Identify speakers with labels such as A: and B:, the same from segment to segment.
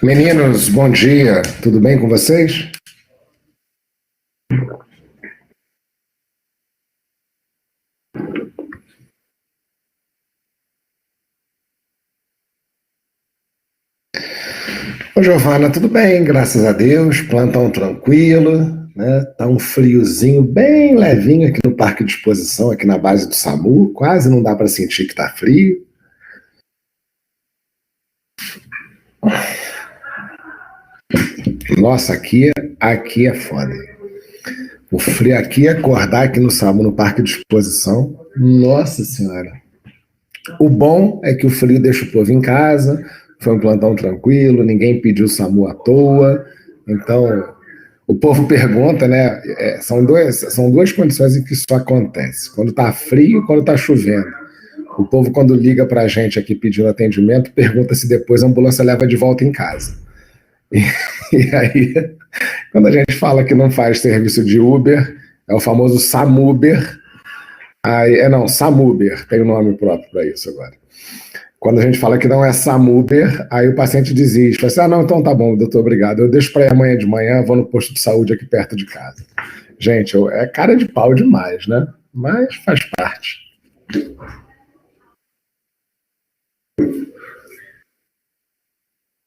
A: Meninos, bom dia. Tudo bem com vocês? Ô, Giovana, tudo bem, graças a Deus. Plantão tranquilo, né? Tá um friozinho bem levinho aqui no Parque de Exposição, aqui na base do SAMU. Quase não dá para sentir que tá frio. Nossa, aqui é foda. O frio aqui, acordar aqui no SAMU, no Parque de Exposição, nossa senhora. O bom é que o frio deixa o povo em casa, foi um plantão tranquilo, ninguém pediu SAMU à toa, então o povo pergunta, né? São duas condições em que isso acontece: quando tá frio e quando tá chovendo. O povo, quando liga pra gente aqui pedindo atendimento, pergunta se depois a ambulância leva de volta em casa. E aí, quando a gente fala que não faz serviço de Uber, é o famoso SAMUber. Aí, não, SAMUber, tem um nome próprio para isso agora. Quando a gente fala que não é SAMUber, aí o paciente desiste. Fala assim, não, então tá bom, doutor, obrigado. Eu deixo para ir amanhã de manhã, vou no posto de saúde aqui perto de casa. Gente, é cara de pau demais, né? Mas faz parte.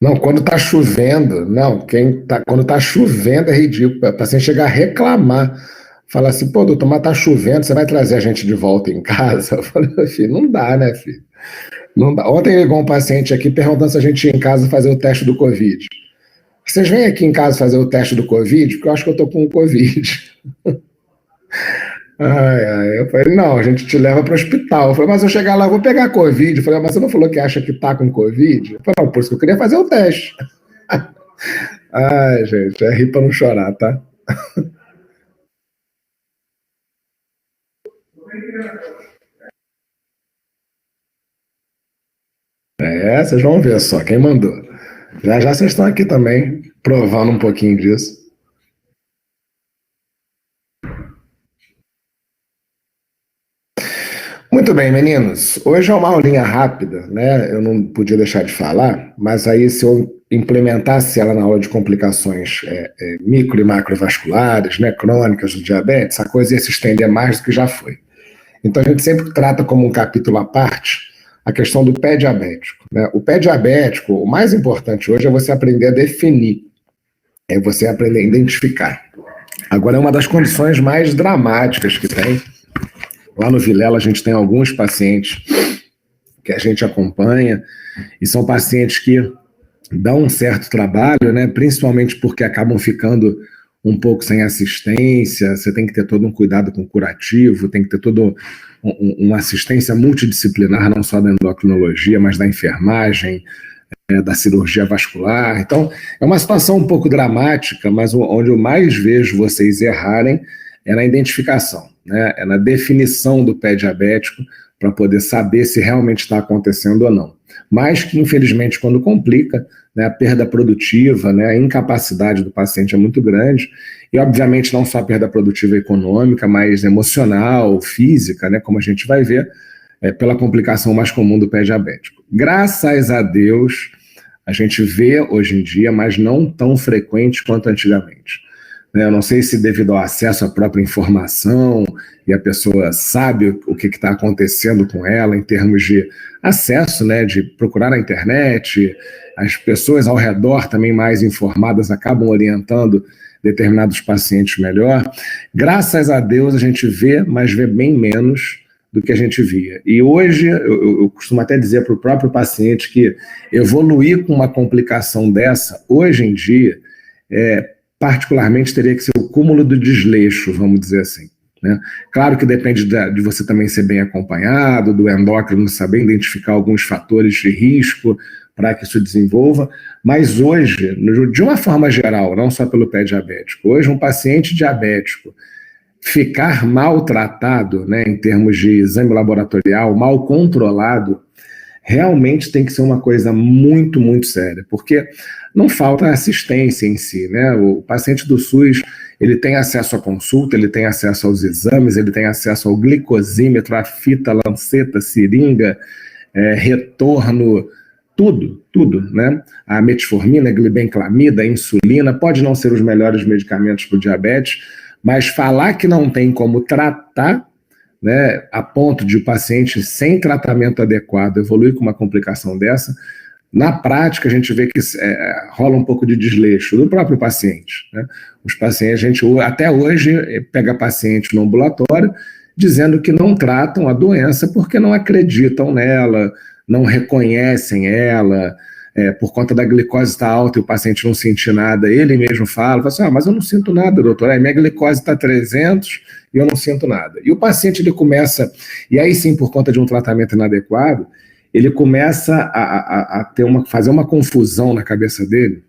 A: Não, quando tá chovendo, quando tá chovendo é ridículo. O paciente chegar a reclamar. Fala assim, pô, doutor, mas tá chovendo, você vai trazer a gente de volta em casa? Eu falei, filho, não dá, né, filho? Não dá. Ontem ligou um paciente aqui perguntando se a gente ia em casa fazer o teste do Covid. Vocês vêm aqui em casa fazer o teste do Covid? Porque eu acho que eu tô com o Covid. Eu falei, não, a gente te leva para o hospital. Eu falei, mas eu chegar lá, eu vou pegar Covid. Eu falei, mas você não falou que acha que tá com Covid? Eu falei, não, por isso que eu queria fazer o teste. Ai, gente, é rir para não chorar, tá? Vocês vão ver só, quem mandou. Já já vocês estão aqui também, provando um pouquinho disso. Muito bem, meninos. Hoje é uma aulinha rápida, né? Eu não podia deixar de falar, mas aí se eu implementasse ela na aula de complicações micro e macrovasculares, né, crônicas do diabetes, a coisa ia se estender mais do que já foi. Então a gente sempre trata como um capítulo à parte a questão do pé diabético, né? O pé diabético, o mais importante hoje é você aprender a definir, é você aprender a identificar. Agora é uma das condições mais dramáticas que tem. Lá no Vilela a gente tem alguns pacientes que a gente acompanha e são pacientes que dão um certo trabalho, né? Principalmente porque acabam ficando um pouco sem assistência. Você tem que ter todo um cuidado com o curativo, tem que ter toda uma assistência multidisciplinar, não só da endocrinologia, mas da enfermagem, da cirurgia vascular. Então, é uma situação um pouco dramática, mas onde eu mais vejo vocês errarem é na identificação, né? É na definição do pé diabético para poder saber se realmente está acontecendo ou não. Mas que, infelizmente, quando complica, né, a perda produtiva, né, a incapacidade do paciente é muito grande, e, obviamente, não só a perda produtiva econômica, mas emocional, física, né, como a gente vai ver, pela complicação mais comum do pé diabético. Graças a Deus, a gente vê hoje em dia, mas não tão frequente quanto antigamente. Eu não sei se devido ao acesso à própria informação e a pessoa sabe o que está acontecendo com ela em termos de acesso, né, de procurar na internet, as pessoas ao redor também mais informadas acabam orientando determinados pacientes melhor. Graças a Deus a gente vê, mas vê bem menos do que a gente via. E hoje eu costumo até dizer para o próprio paciente que evoluir com uma complicação dessa, hoje em dia, particularmente teria que ser o cúmulo do desleixo, vamos dizer assim, né? Claro que depende de você também ser bem acompanhado, do endócrino saber identificar alguns fatores de risco para que isso desenvolva, mas hoje, de uma forma geral, não só pelo pé diabético, hoje um paciente diabético ficar maltratado, né, em termos de exame laboratorial, mal controlado, realmente tem que ser uma coisa muito, muito séria, porque não falta assistência em si, né? O paciente do SUS, ele tem acesso à consulta, ele tem acesso aos exames, ele tem acesso ao glicosímetro, a fita, lanceta, seringa, retorno tudo, né? A metformina, a glibenclamida, a insulina, pode não ser os melhores medicamentos para o diabetes, mas falar que não tem como tratar, né, a ponto de o paciente sem tratamento adequado evoluir com uma complicação dessa, na prática a gente vê que rola um pouco de desleixo do próprio paciente, né? Os pacientes, a gente até hoje pega paciente no ambulatório dizendo que não tratam a doença porque não acreditam nela, não reconhecem ela, por conta da glicose estar alta e o paciente não sentir nada, ele mesmo fala assim, mas eu não sinto nada, doutor, minha glicose está 300 e eu não sinto nada. E o paciente, ele começa, e aí sim, por conta de um tratamento inadequado, ele começa a fazer uma confusão na cabeça dele,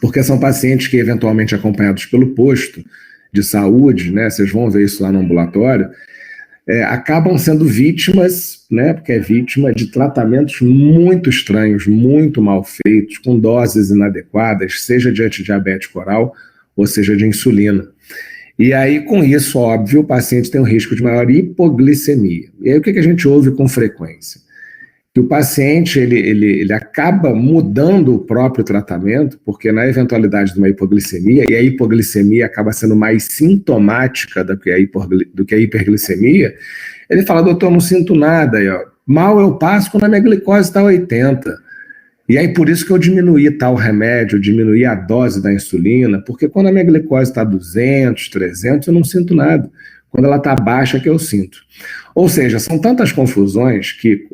A: porque são pacientes que, eventualmente acompanhados pelo posto de saúde, né, vocês vão ver isso lá no ambulatório, acabam sendo vítimas, né, porque é vítima de tratamentos muito estranhos, muito mal feitos, com doses inadequadas, seja de antidiabético oral ou seja de insulina. E aí, com isso, óbvio, o paciente tem um risco de maior hipoglicemia. E aí, o que a gente ouve com frequência? Que o paciente ele acaba mudando o próprio tratamento, porque na eventualidade de uma hipoglicemia, e a hipoglicemia acaba sendo mais sintomática do que a hiperglicemia, ele fala, doutor, não sinto nada, mal eu passo quando a minha glicose está 80. E aí por isso que eu diminuí tal remédio, eu diminuí a dose da insulina, porque quando a minha glicose está 200, 300, eu não sinto nada. Quando ela está baixa que eu sinto. Ou seja, são tantas confusões que,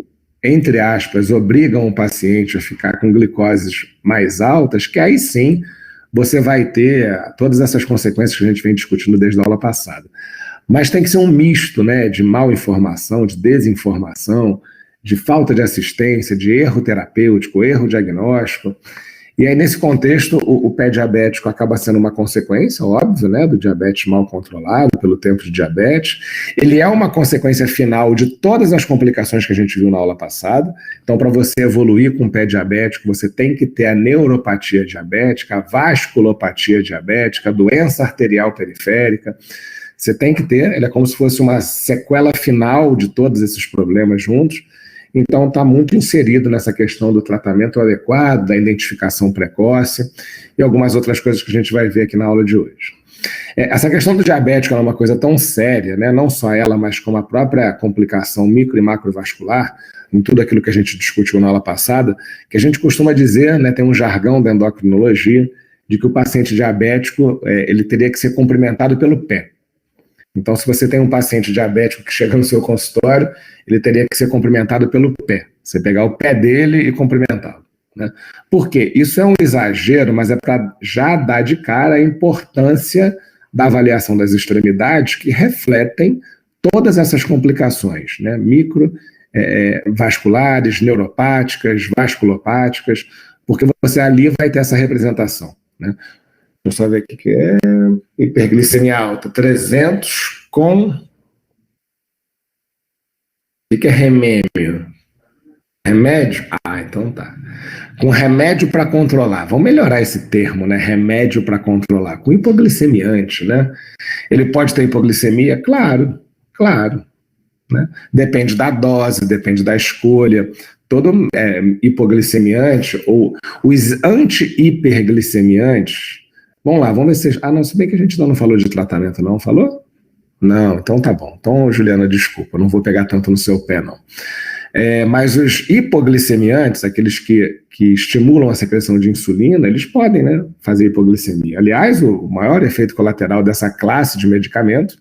A: entre aspas, obrigam o paciente a ficar com glicoses mais altas, que aí sim você vai ter todas essas consequências que a gente vem discutindo desde a aula passada. Mas tem que ser um misto, né, de mal informação, de desinformação, de falta de assistência, de erro terapêutico, erro diagnóstico. E aí, nesse contexto, o pé diabético acaba sendo uma consequência, óbvio, né, do diabetes mal controlado, pelo tempo de diabetes. Ele é uma consequência final de todas as complicações que a gente viu na aula passada. Então, para você evoluir com o pé diabético, você tem que ter a neuropatia diabética, a vasculopatia diabética, a doença arterial periférica. Você tem que ter, ele é como se fosse uma sequela final de todos esses problemas juntos. Então, está muito inserido nessa questão do tratamento adequado, da identificação precoce e algumas outras coisas que a gente vai ver aqui na aula de hoje. Essa questão do diabético é uma coisa tão séria, né? Não só ela, mas como a própria complicação micro e macrovascular, em tudo aquilo que a gente discutiu na aula passada, que a gente costuma dizer, né, tem um jargão da endocrinologia, de que o paciente diabético ele teria que ser cumprimentado pelo pé. Então, se você tem um paciente diabético que chega no seu consultório, ele teria que ser cumprimentado pelo pé. Você pegar o pé dele e cumprimentá-lo, né? Por quê? Isso é um exagero, mas é para já dar de cara a importância da avaliação das extremidades que refletem todas essas complicações, né? Vasculares, neuropáticas, vasculopáticas, porque você ali vai ter essa representação, né? Deixa eu só ver o que é hiperglicemia alta, 300 com... O que é remêmio? Remédio? Então tá. Com remédio para controlar. Vamos melhorar esse termo, né? Remédio para controlar. Com hipoglicemiante, né? Ele pode ter hipoglicemia? Claro, claro. Né? Depende da dose, depende da escolha. Todo hipoglicemiante ou os anti-hiperglicemiantes. Vamos lá, vamos ver se... não, se bem que a gente não falou de tratamento, não falou? Não, então tá bom. Então, Juliana, desculpa, não vou pegar tanto no seu pé, não. Mas os hipoglicemiantes, aqueles que estimulam a secreção de insulina, eles podem, né, fazer hipoglicemia. Aliás, o maior efeito colateral dessa classe de medicamento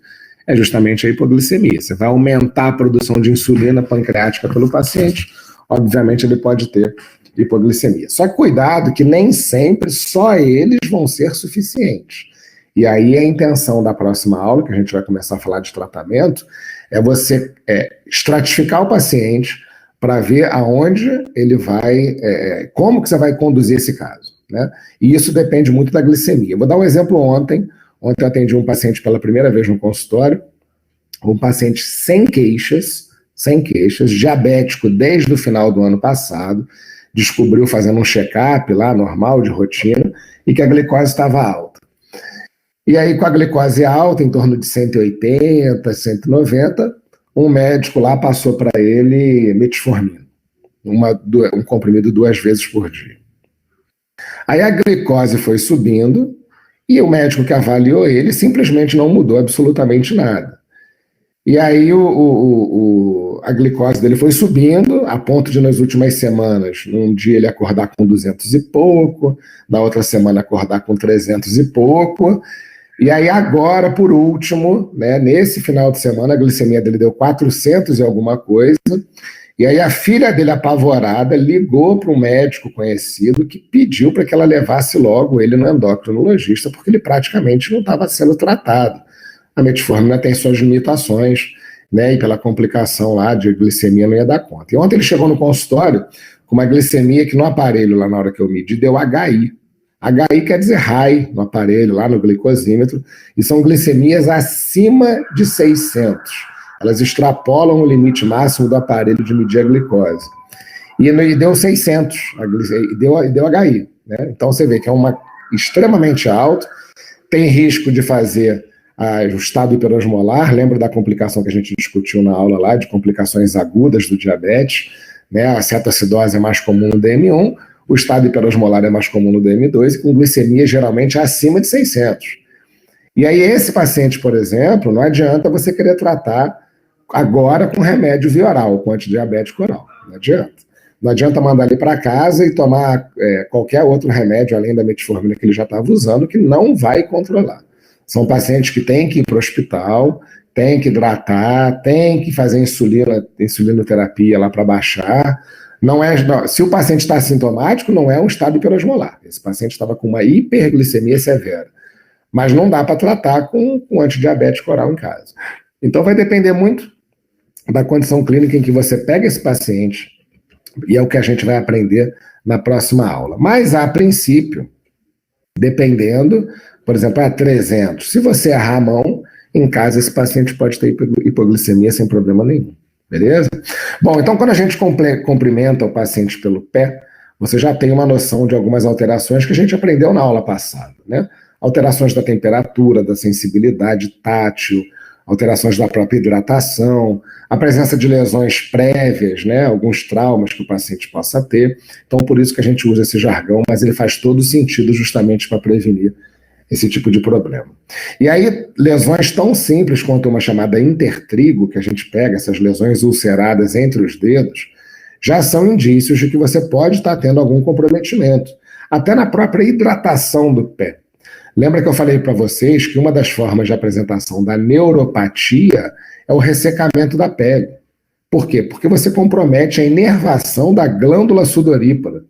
A: é justamente a hipoglicemia. Você vai aumentar a produção de insulina pancreática pelo paciente, obviamente ele pode ter hipoglicemia. Só que cuidado que nem sempre só eles vão ser suficientes. E aí a intenção da próxima aula, que a gente vai começar a falar de tratamento, é você estratificar o paciente para ver aonde ele vai, como que você vai conduzir esse caso, né? E isso depende muito da glicemia. Eu vou dar um exemplo ontem. Ontem eu atendi um paciente pela primeira vez no consultório, um paciente sem queixas, diabético desde o final do ano passado, descobriu fazendo um check-up lá, normal, de rotina, e que a glicose estava alta. E aí, com a glicose alta, em torno de 180, 190, um médico lá passou para ele metformina. um comprimido 2 vezes por dia. Aí a glicose foi subindo e o médico que avaliou ele simplesmente não mudou absolutamente nada. E aí a glicose dele foi subindo, a ponto de nas últimas semanas, num dia ele acordar com 200 e pouco, na outra semana acordar com 300 e pouco, e aí agora, por último, né, nesse final de semana, a glicemia dele deu 400 e alguma coisa, e aí a filha dele, apavorada, ligou para um médico conhecido que pediu para que ela levasse logo ele no endocrinologista, porque ele praticamente não estava sendo tratado. A metformina tem suas limitações, né, e pela complicação lá de glicemia não ia dar conta. E ontem ele chegou no consultório com uma glicemia que no aparelho, lá na hora que eu medi, deu HI. HI quer dizer high no aparelho, lá no glicosímetro, e são glicemias acima de 600. Elas extrapolam o limite máximo do aparelho de medir a glicose. E deu 600, deu HI. Né? Então você vê que é uma extremamente alto, tem risco de fazer o estado hiperosmolar, lembra da complicação que a gente discutiu na aula lá, de complicações agudas do diabetes, né? A cetoacidose é mais comum no DM1, o estado hiperosmolar é mais comum no DM2, e com glicemia geralmente acima de 600. E aí esse paciente, por exemplo, não adianta você querer tratar agora com remédio via oral, com antidiabético oral, não adianta. Não adianta mandar ele para casa e tomar qualquer outro remédio além da metformina que ele já estava usando, que não vai controlar. São pacientes que têm que ir para o hospital, têm que hidratar, têm que fazer insulinoterapia lá para baixar. Se o paciente está assintomático, não é um estado hiperosmolar. Esse paciente estava com uma hiperglicemia severa. Mas não dá para tratar com antidiabético oral em casa. Então vai depender muito da condição clínica em que você pega esse paciente, e é o que a gente vai aprender na próxima aula. Mas, a princípio, dependendo, por exemplo, a 300, se você errar a mão, em casa esse paciente pode ter hipoglicemia sem problema nenhum, beleza? Bom, então quando a gente cumprimenta o paciente pelo pé, você já tem uma noção de algumas alterações que a gente aprendeu na aula passada, né? Alterações da temperatura, da sensibilidade tátil, alterações da própria hidratação, a presença de lesões prévias, né, alguns traumas que o paciente possa ter. Então, por isso que a gente usa esse jargão, mas ele faz todo sentido justamente para prevenir esse tipo de problema. E aí, lesões tão simples quanto uma chamada intertrigo, que a gente pega, essas lesões ulceradas entre os dedos, já são indícios de que você pode estar tendo algum comprometimento, até na própria hidratação do pé. Lembra que eu falei para vocês que uma das formas de apresentação da neuropatia é o ressecamento da pele. Por quê? Porque você compromete a inervação da glândula sudorípara.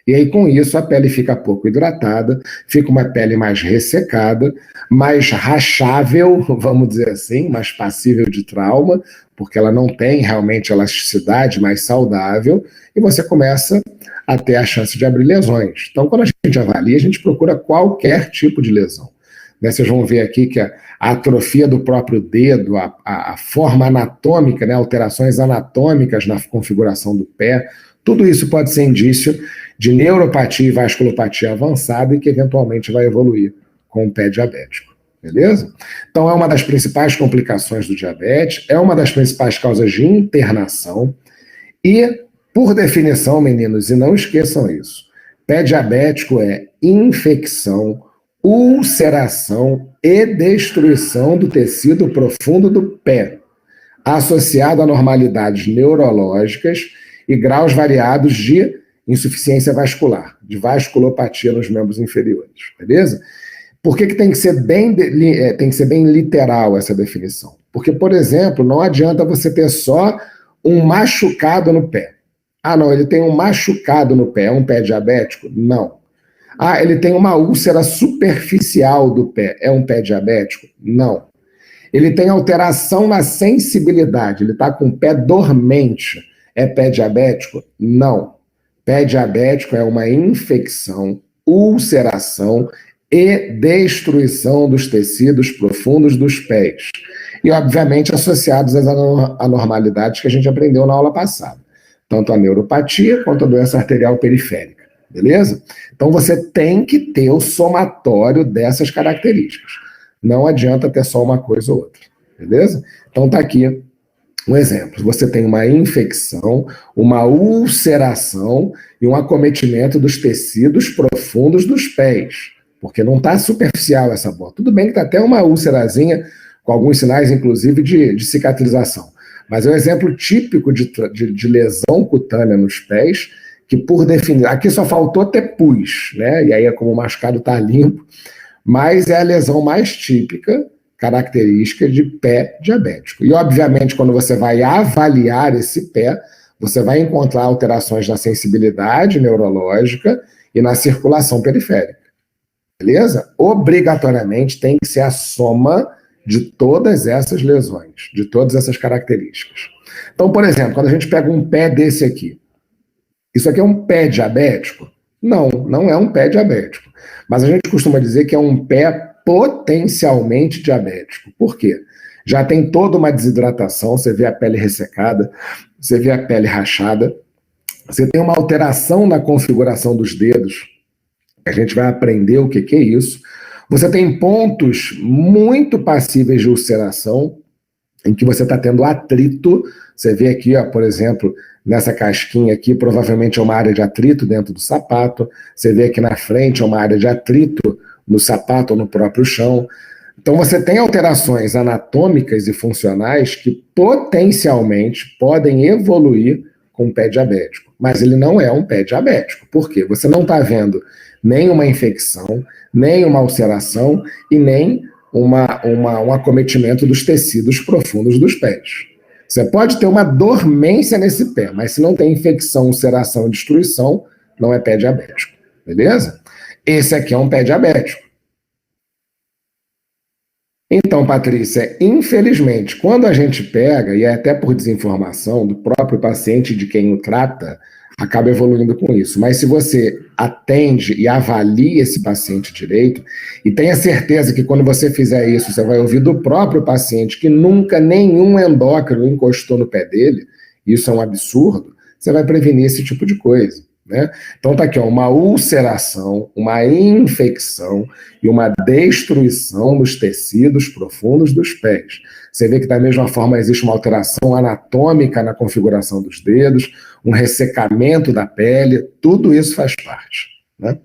A: E aí, com isso, a pele fica pouco hidratada, fica uma pele mais ressecada, mais rachável, vamos dizer assim, mais passível de trauma, porque ela não tem realmente elasticidade mais saudável, e você começa a ter a chance de abrir lesões. Então, quando a gente avalia, a gente procura qualquer tipo de lesão. Né, vocês vão ver aqui que a atrofia do próprio dedo, a forma anatômica, né, alterações anatômicas na configuração do pé, tudo isso pode ser indício de neuropatia e vasculopatia avançada e que eventualmente vai evoluir com o pé diabético. Beleza? Então é uma das principais complicações do diabetes, é uma das principais causas de internação e, por definição, meninos, e não esqueçam isso, pé diabético é infecção, ulceração e destruição do tecido profundo do pé, associado a anormalidades neurológicas e graus variados de insuficiência vascular, de vasculopatia nos membros inferiores, beleza? Por que tem que ser bem literal essa definição? Porque, por exemplo, não adianta você ter só um machucado no pé. Ah, não, ele tem um machucado no pé, é um pé diabético? Não. Ah, ele tem uma úlcera superficial do pé, é um pé diabético? Não. Ele tem alteração na sensibilidade, ele está com o pé dormente, é pé diabético? Não. Pé diabético é uma infecção, ulceração e destruição dos tecidos profundos dos pés. E, obviamente, associados às anormalidades que a gente aprendeu na aula passada. Tanto a neuropatia quanto a doença arterial periférica. Beleza? Então, você tem que ter o somatório dessas características. Não adianta ter só uma coisa ou outra. Beleza? Então, tá aqui Um exemplo, você tem uma infecção, uma ulceração e um acometimento dos tecidos profundos dos pés, porque não está superficial essa bola. Tudo bem que está até uma úlcerazinha, com alguns sinais, inclusive, de cicatrização. Mas é um exemplo típico de lesão cutânea nos pés, que por definição, aqui só faltou ter pus, né? E aí, como o machucado está limpo, mas é a lesão mais típica, característica de pé diabético. E, obviamente, quando você vai avaliar esse pé, você vai encontrar alterações na sensibilidade neurológica e na circulação periférica. Beleza? Obrigatoriamente tem que ser a soma de todas essas lesões, de todas essas características. Então, por exemplo, quando a gente pega um pé desse aqui, isso aqui é um pé diabético? Não, não é um pé diabético. Mas a gente costuma dizer que é um pé potencialmente diabético. Por quê? Já tem toda uma desidratação, você vê a pele ressecada, você vê a pele rachada, você tem uma alteração na configuração dos dedos, a gente vai aprender o que é isso. Você tem pontos muito passíveis de ulceração, em que você está tendo atrito. Você vê aqui, ó, por exemplo, nessa casquinha aqui, provavelmente é uma área de atrito dentro do sapato. Você vê aqui na frente é uma área de atrito no sapato ou no próprio chão. Então você tem alterações anatômicas e funcionais que potencialmente podem evoluir com um pé diabético. Mas ele não é um pé diabético. Por quê? Você não está vendo nem uma infecção, nem uma ulceração e nem um acometimento dos tecidos profundos dos pés. Você pode ter uma dormência nesse pé, mas se não tem infecção, ulceração e destruição, não é pé diabético. Beleza? Esse aqui é um pé diabético. Então, Patrícia, infelizmente, quando a gente pega, e é até por desinformação do próprio paciente de quem o trata, acaba evoluindo com isso. Mas se você atende e avalia esse paciente direito, e tenha certeza que quando você fizer isso, você vai ouvir do próprio paciente que nunca nenhum endócrino encostou no pé dele, isso é um absurdo, você vai prevenir esse tipo de coisa. Né? Então tá aqui, ó, uma ulceração, uma infecção e uma destruição dos tecidos profundos dos pés. Você vê que da mesma forma existe uma alteração anatômica na configuração dos dedos, um ressecamento da pele, tudo isso faz parte. Né?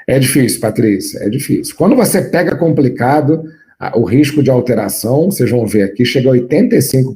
A: É difícil, Patrícia, é difícil. Quando você pega complicado, o risco de alteração, vocês vão ver aqui, chega a 85%.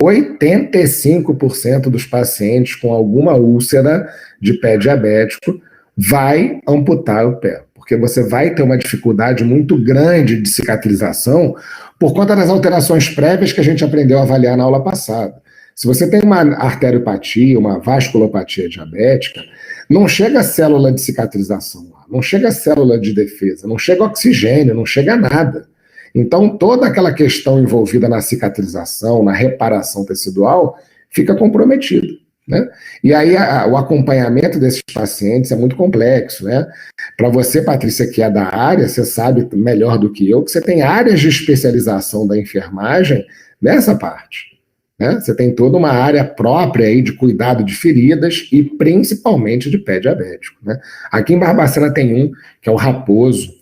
A: 85% dos pacientes com alguma úlcera de pé diabético vai amputar o pé, porque você vai ter uma dificuldade muito grande de cicatrização por conta das alterações prévias que a gente aprendeu a avaliar na aula passada. Se você tem uma arteriopatia, uma vasculopatia diabética, não chega célula de cicatrização lá, não chega célula de defesa, não chega oxigênio, não chega nada. Então, toda aquela questão envolvida na cicatrização, na reparação tecidual, fica comprometida. Né? E aí o acompanhamento desses pacientes é muito complexo. Né? Para você, Patrícia, que é da área, você sabe melhor do que eu que você tem áreas de especialização da enfermagem nessa parte. Né? Você tem toda uma área própria aí de cuidado de feridas e principalmente de pé diabético. Né? Aqui em Barbacena tem um, que é o Raposo,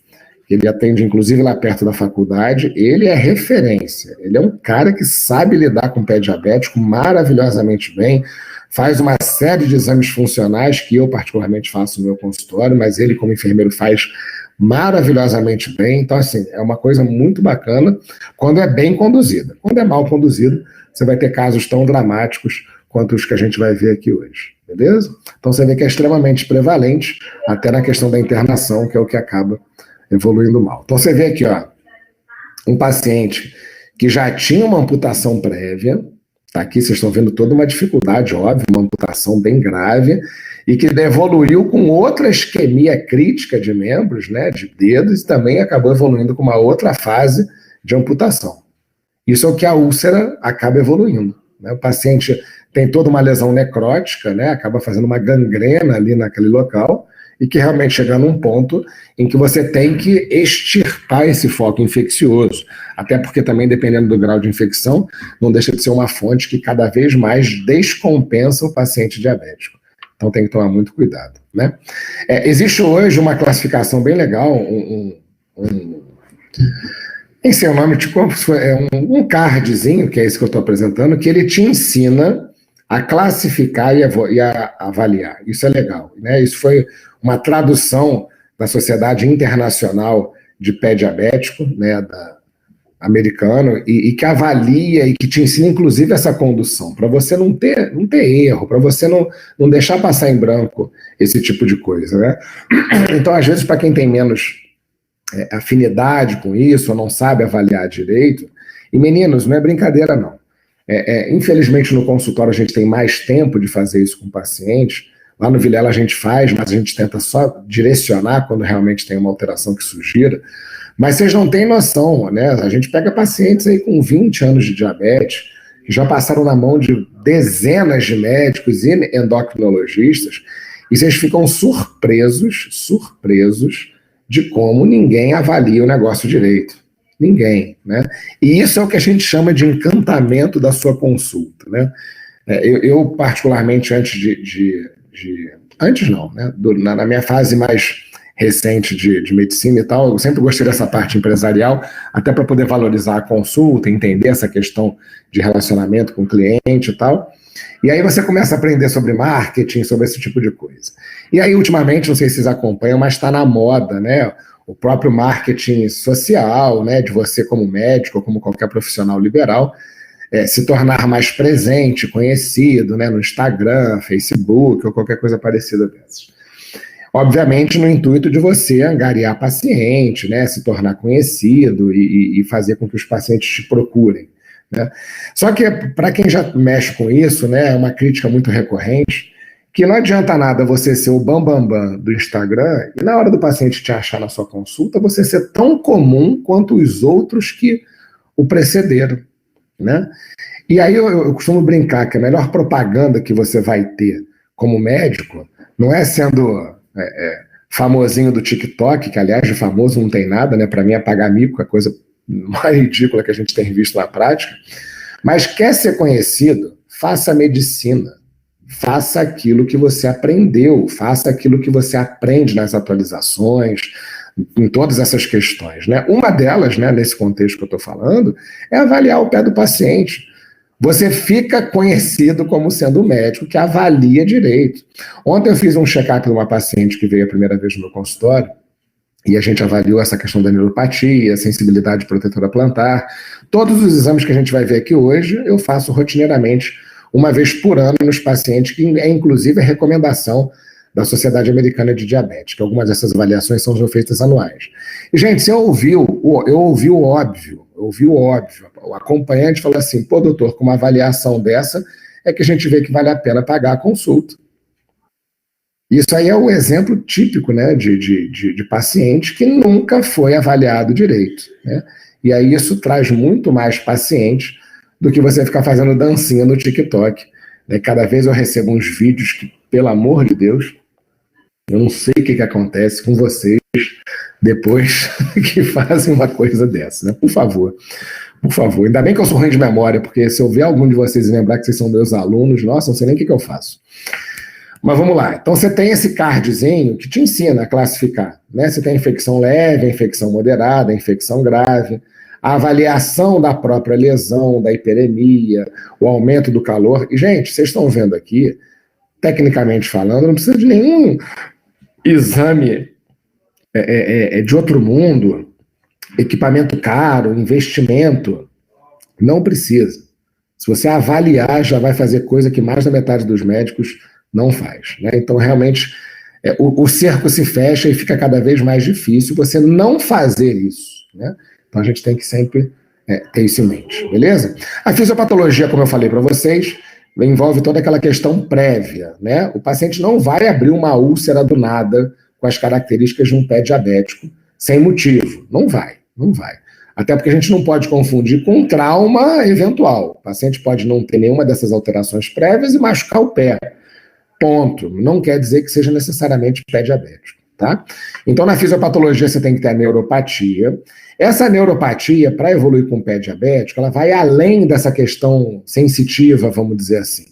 A: ele atende inclusive lá perto da faculdade, ele é referência, ele é um cara que sabe lidar com pé diabético maravilhosamente bem, faz uma série de exames funcionais que eu particularmente faço no meu consultório, mas ele como enfermeiro faz maravilhosamente bem, então assim, é uma coisa muito bacana quando é bem conduzida. Quando é mal conduzida, você vai ter casos tão dramáticos quanto os que a gente vai ver aqui hoje, beleza? Então você vê que é extremamente prevalente, até na questão da internação, que é o que acaba evoluindo mal. Então você vê aqui, ó, um paciente que já tinha uma amputação prévia, tá aqui vocês estão vendo toda uma dificuldade, óbvio, uma amputação bem grave, e que evoluiu com outra isquemia crítica de membros, né, de dedos, e também acabou evoluindo com uma outra fase de amputação. Isso é o que a úlcera acaba evoluindo. Né? O paciente tem toda uma lesão necrótica, né, acaba fazendo uma gangrena ali naquele local, e que realmente chega num ponto em que você tem que extirpar esse foco infeccioso, até porque também, dependendo do grau de infecção, não deixa de ser uma fonte que cada vez mais descompensa o paciente diabético. Então tem que tomar muito cuidado. Né? Existe hoje uma classificação bem legal, Em seu nome, tipo, é um cardzinho, que é esse que eu estou apresentando, que ele te ensina a classificar e a avaliar. Isso é legal, né? Isso foi uma tradução da Sociedade Internacional de Pé Diabético, né, americano, e que avalia e que te ensina, inclusive, essa condução, para você não ter erro, para você não deixar passar em branco esse tipo de coisa, né? Então, às vezes, para quem tem menos afinidade com isso, ou não sabe avaliar direito. E meninos, não é brincadeira não. Infelizmente no consultório a gente tem mais tempo de fazer isso com o paciente. Lá no Vilela a gente faz, mas a gente tenta só direcionar quando realmente tem uma alteração que sugira. Mas vocês não têm noção, né? A gente pega pacientes aí com 20 anos de diabetes, que já passaram na mão de dezenas de médicos e endocrinologistas, e vocês ficam surpresos de como ninguém avalia o negócio direito. Ninguém, né? E isso é o que a gente chama de encantamento da sua consulta, né? Eu particularmente, antes não, né? Na minha fase mais recente de medicina e tal, eu sempre gostei dessa parte empresarial, até para poder valorizar a consulta, entender essa questão de relacionamento com o cliente e tal. E aí você começa a aprender sobre marketing, sobre esse tipo de coisa. E aí, ultimamente, não sei se vocês acompanham, mas está na moda, né? O próprio marketing social, né? De você como médico ou como qualquer profissional liberal, se tornar mais presente, conhecido, né? No Instagram, Facebook ou qualquer coisa parecida dessas. Obviamente, no intuito de você angariar paciente, né? Se tornar conhecido e fazer com que os pacientes te procurem. Né? Só que para quem já mexe com isso, né, é uma crítica muito recorrente, que não adianta nada você ser o bambambam do Instagram e na hora do paciente te achar na sua consulta, você ser tão comum quanto os outros que o precederam. Né? E aí eu costumo brincar que a melhor propaganda que você vai ter como médico não é sendo famosinho do TikTok, que aliás de famoso não tem nada, né? Para mim é pagar mico, é coisa mais ridícula que a gente tem visto na prática, mas quer ser conhecido, faça medicina, faça aquilo que você aprendeu, faça aquilo que você aprende nas atualizações, em todas essas questões. Né? Uma delas, né, nesse contexto que eu estou falando, é avaliar o pé do paciente. Você fica conhecido como sendo um médico que avalia direito. Ontem eu fiz um check-up de uma paciente que veio a primeira vez no meu consultório, e a gente avaliou essa questão da neuropatia, sensibilidade protetora plantar. Todos os exames que a gente vai ver aqui hoje, eu faço rotineiramente, uma vez por ano, nos pacientes, que é inclusive a recomendação da Sociedade Americana de Diabetes, que algumas dessas avaliações são feitas anuais. E, gente, eu ouvi o óbvio. O acompanhante falou assim, pô, doutor, com uma avaliação dessa, é que a gente vê que vale a pena pagar a consulta. Isso aí é o exemplo típico, né, de paciente que nunca foi avaliado direito. Né? E aí isso traz muito mais paciente do que você ficar fazendo dancinha no TikTok. Né? Cada vez eu recebo uns vídeos que, pelo amor de Deus, eu não sei o que acontece com vocês depois que fazem uma coisa dessa. Né? Por favor. Ainda bem que eu sou ruim de memória, porque se eu ver algum de vocês e lembrar que vocês são meus alunos, nossa, não sei nem o que eu faço. Mas vamos lá. Então você tem esse cardzinho que te ensina a classificar. Né? Você tem a infecção leve, a infecção moderada, a infecção grave, a avaliação da própria lesão, da hiperemia, o aumento do calor. E, gente, vocês estão vendo aqui, tecnicamente falando, não precisa de nenhum exame de outro mundo, equipamento caro, investimento. Não precisa. Se você avaliar, já vai fazer coisa que mais da metade dos médicos não faz. Né? Então, realmente, o cerco se fecha e fica cada vez mais difícil você não fazer isso. Né? Então, a gente tem que sempre ter isso em mente, beleza? A fisiopatologia, como eu falei para vocês, envolve toda aquela questão prévia. Né? O paciente não vai abrir uma úlcera do nada com as características de um pé diabético sem motivo. Não vai. Até porque a gente não pode confundir com trauma eventual. O paciente pode não ter nenhuma dessas alterações prévias e machucar o pé. Ponto. Não quer dizer que seja necessariamente pé diabético, tá? Então, na fisiopatologia, você tem que ter a neuropatia. Essa neuropatia, para evoluir com o pé diabético, ela vai além dessa questão sensitiva, vamos dizer assim.